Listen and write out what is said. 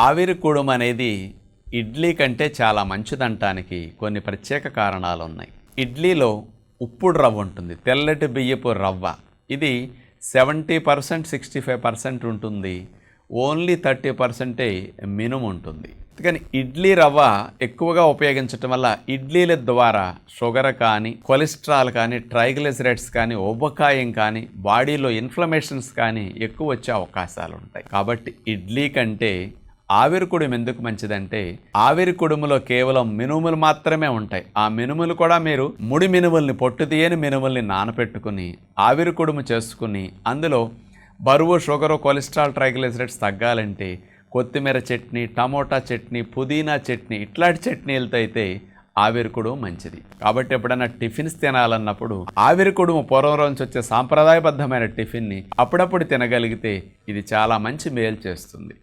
ఆవిరి కుడుము అనేది ఇడ్లీ కంటే చాలా మంచిదంటానికి కొన్ని ప్రత్యేక కారణాలు ఉన్నాయి. ఇడ్లీలో ఉప్పుడు రవ్వ ఉంటుంది, తెల్లటి బియ్యపు రవ్వ. ఇది 70% 65% ఉంటుంది. ఓన్లీ 30% మినుము ఉంటుంది. కానీ ఇడ్లీ రవ్వ ఎక్కువగా ఉపయోగించటం వల్ల ఇడ్లీల ద్వారా షుగర్ కానీ, కొలెస్ట్రాల్ కానీ, ట్రైగ్లిసరైడ్స్ కానీ, ఊబకాయం కానీ, బాడీలో ఇన్ఫ్లమేషన్స్ కానీ ఎక్కువ వచ్చే అవకాశాలు ఉంటాయి. కాబట్టి ఇడ్లీ కంటే ఆవిరి కుడుము ఎందుకు మంచిదంటే, ఆవిరి కుడుములో కేవలం మినుములు మాత్రమే ఉంటాయి. ఆ మినుములు కూడా మీరు ముడి మినుముల్ని, పొట్టు తీయని మినుముల్ని నానపెట్టుకుని ఆవిరి కుడుము చేసుకుని అందులో బరువు, షుగరు, కొలెస్ట్రాల్, ట్రైగ్లిసరైడ్స్ తగ్గాలంటే కొత్తిమీర చట్నీ, టమోటా చట్నీ, పుదీనా చట్నీ ఇట్లాంటి చట్నీలతో అయితే ఆవిరి కుడుము మంచిది. కాబట్టి ఎప్పుడైనా టిఫిన్స్ తినాలన్నప్పుడు ఆవిరి కుడుము పూర్వం నుంచి వచ్చే సాంప్రదాయబద్ధమైన టిఫిన్ని అప్పుడప్పుడు తినగలిగితే ఇది చాలా మంచి మేలు చేస్తుంది.